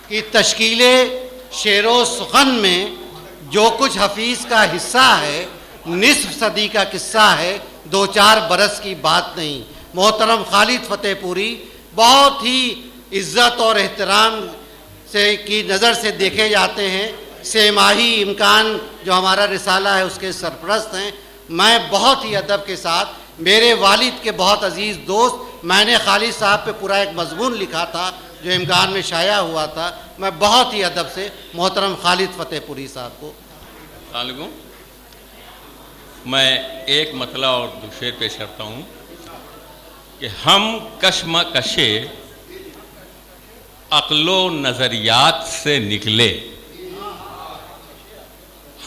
کہ تشکیل شعر و سخن میں جو کچھ حفیظ کا حصہ ہے نصف صدی کا قصہ ہے، 2-4 برس کی بات نہیں۔ محترم خالد فتح پوری بہت ہی عزت اور احترام سے کی نظر سے دیکھے جاتے ہیں، سہ ماہی امکان جو ہمارا رسالہ ہے اس کے سرپرست ہیں۔ میں بہت ہی ادب کے ساتھ، میرے والد کے بہت عزیز دوست، میں نے خالد صاحب پہ پورا ایک مضمون لکھا تھا جو امکان میں شائع ہوا تھا، میں بہت ہی ادب سے محترم خالد فتح پوری صاحب کو علیکم میں ایک مطلع اور شعر پیش کرتا ہوں کہ ہم کشمکش عقل و نظریات سے نکلے،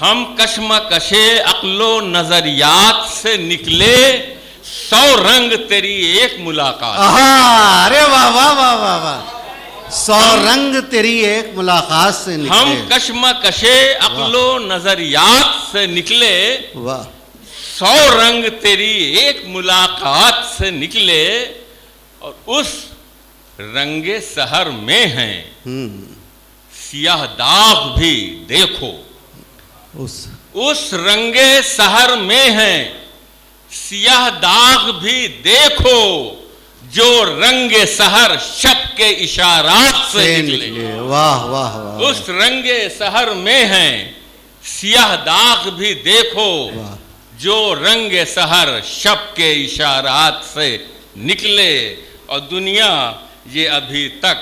ہم کشمکش عقل و نظریات سے نکلے، 100 رنگ تیری ایک ملاقات۔ ارے واہ واہ واہ واہ واہ، 100 رنگ تیری ایک ملاقات سے نکلے، ہم کشمکش عقل و نظریات سے نکلے، واہ 100 رنگ تیری ایک ملاقات سے نکلے، اور اس رنگ سحر میں ہیں سیاہ داغ بھی دیکھو، اس رنگ سحر میں ہیں سیاہ داغ بھی دیکھو، جو رنگ سحر شب کے اشارات سے نکلے۔ واہ واہ واہ، اس رنگ سحر میں ہیں سیاہ داغ بھی دیکھو، جو رنگ سحر شب کے اشارات سے نکلے۔ اور دنیا یہ ابھی تک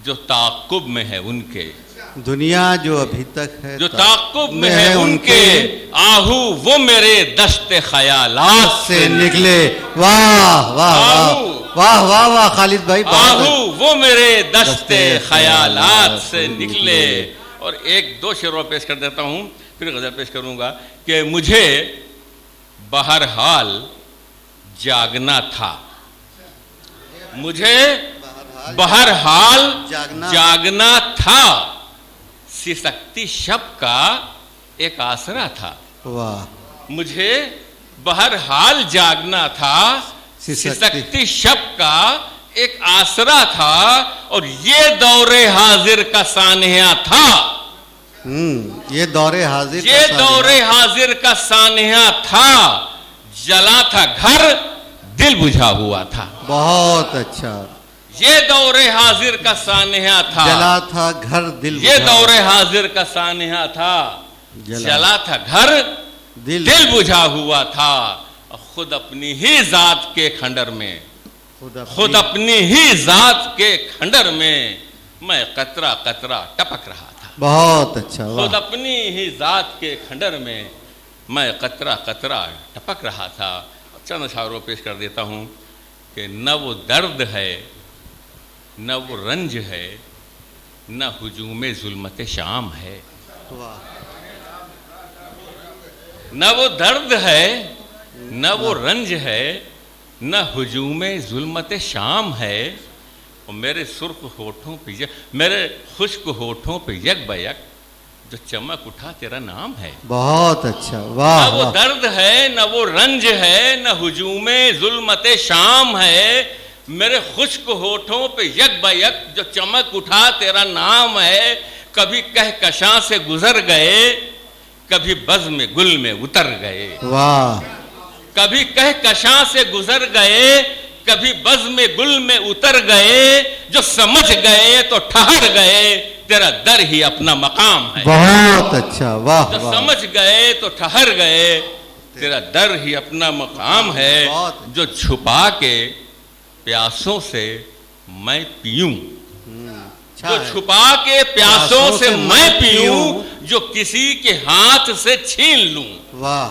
جو تعاقب میں ہے ان کے، دنیا جو ابھی تک ہے جو تعاقب میں ہے ان کے، آہو وہ میرے دشت خیالات سے نکلے۔ واہ واہ واہ واہ واہ واہ خالد بھائی، آہو وہ میرے دشت خیالات سے نکلے۔ اور 1-2 شعر پیش کر دیتا ہوں، پھر غزل پیش کروں گا کہ مجھے بہرحال جاگنا تھا، مجھے بہرحال جاگنا تھا، سسکتی شب کا ایک آسرا تھا۔ واہ، مجھے بہرحال جاگنا تھا، سسکتی شب کا ایک آسرا تھا، اور یہ دور حاضر کا سانحہ تھا، یہ دور حاضر، یہ دور حاضر کا سانحہ تھا، جلا تھا گھر دل بجھا ہوا تھا۔ بہت اچھا، یہ دور حاضر کا سانحہ تھا، جلا تھا گھر دل، یہ دور حاضر کا سانحہ تھا، جلا تھا گھر دل بجھا ہوا تھا، خود اپنی ہی ذات کے کھنڈر میں، خود اپنی ہی ذات کے کھنڈر میں میں قطرہ قطرہ ٹپک رہا تھا۔ بہت اچھا، خود اپنی ہی ذات کے کھنڈر میں میں قطرہ قطرہ ٹپک رہا تھا۔ چند اشعار پیش کر دیتا ہوں کہ نہ وہ درد ہے، نہ وہ رنج ہے، نہ ہجوم ظلمت شام ہے، نہ وہ درد ہے، نہ وہ رنج ہے، نہ ہجوم ظلمت شام ہے، اور میرے سرخ ہونٹوں پہ میرے خشک ہونٹوں پہ یک بیک جو چمک اٹھا تیرا نام ہے۔ بہت اچھا، واہ، نہ وہ درد ہے، نہ وہ رنج ہے، نہ ہجوم ظلمت شام ہے، میرے خشک ہونٹوں پہ یک بیک جو چمک اٹھا تیرا نام ہے۔ کبھی کہکشاں سے گزر گئے، کبھی بزم گل میں اتر گئے، واہ، کبھی کہکشاں سے گزر گئے، کبھی بزم گل میں اتر گئے، جو سمجھ گئے تو ٹھہر گئے، تیرا در ہی اپنا مقام ہے۔ بہت اچھا، واہ، جو سمجھ گئے تو ٹھہر گئے، تیرا در ہی اپنا مقام ہے، جو چھپا کے پیاسوں سے میں پیوں، جو چھپا کے پیاسوں سے میں پیوں، جو کسی کے ہاتھ سے چھین لوں، واہ،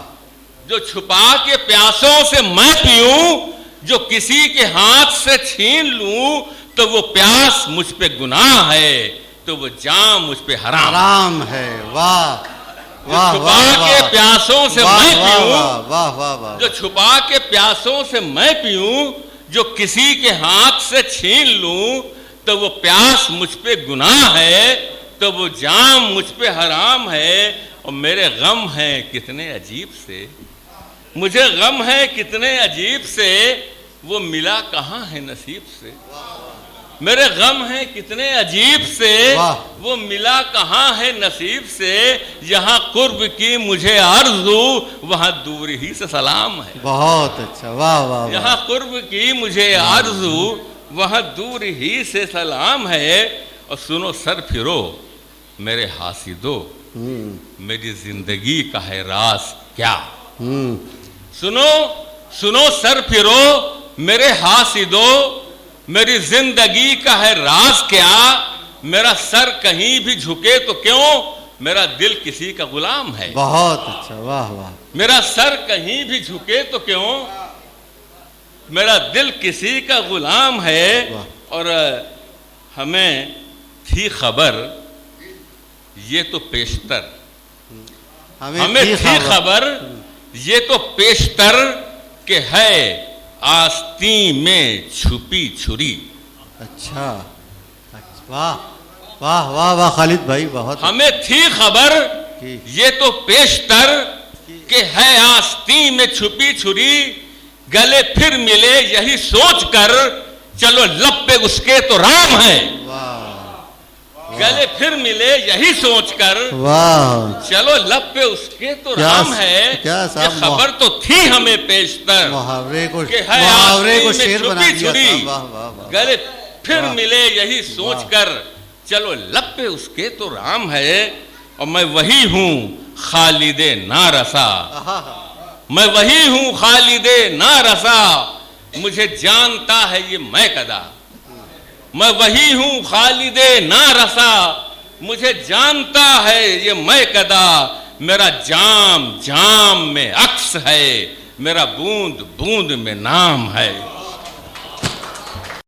جو چھپا کے پیاسوں سے میں پیوں، جو کسی کے ہاتھ سے چھین لوں، تو وہ پیاس مجھ پہ گناہ ہے، تو وہ جام مجھ پہ حرام ہے۔ واہ، جو چھپا کے پیاسوں سے میں پیوں، واہ واہ واہ، جو چھپا کے پیاسوں سے میں پیوں، جو کسی کے ہاتھ سے چھین لوں، تو وہ پیاس مجھ پہ گناہ ہے، تو وہ جام مجھ پہ حرام ہے۔ اور میرے غم ہیں کتنے عجیب سے، مجھے غم ہے کتنے عجیب سے، وہ ملا کہاں ہے نصیب سے، میرے غم ہیں کتنے عجیب سے، واہ۔ وہ ملا کہاں ہے نصیب سے، یہاں قرب کی مجھے آرزو، وہاں دور ہی سے سلام ہے۔ بہت اچھا، واہ واہ واہ۔ یہاں قرب کی مجھے آرزو، وہاں دور ہی سے سلام ہے۔ اور سنو سر پھرو میرے حاسدو، میری زندگی کا ہے راز کیا۔ سنو سر پھرو میرے حاسدو، میری زندگی کا ہے راز کیا۔ میرا سر کہیں بھی جھکے تو کیوں، میرا دل کسی کا غلام ہے۔ بہت اچھا، واہ واہ۔ میرا سر کہیں بھی جھکے تو کیوں، میرا دل کسی کا غلام ہے۔ اور ہمیں تھی خبر، یہ تو پیشتر، ہمیں تھی خبر یہ تو پیشتر، کہ ہے آستین میں چھپی چھری۔ اچھا، واہ واہ واہ واہ خالد بھائی، بہت۔ ہمیں تھی خبر یہ تو پیشتر، کہ ہے آستین میں چھپی چھری، گلے پھر ملے یہی سوچ کر، چلو لب پہ اس کے تو رام ہے۔ گلے پھر ملے یہی سوچ کر، چلو لب پہ اس کے تو رام ہے۔ یہ خبر تو تھی ہمیں پیشتر، کہ ہے آستین میں چھپی چھری، گلے پھر ملے یہی سوچ کر، چلو لب پہ اس کے تو رام ہے۔ اور میں وہی ہوں خالد نارسا، میں وہی ہوں خالد نارسا، مجھے جانتا ہے یہ میں کدا۔ میں وہی ہوں خالد نارسا، مجھے جانتا ہے یہ میں کدا۔ میرا جام جام میں عکس ہے، میرا بوند بوند میں نام ہے۔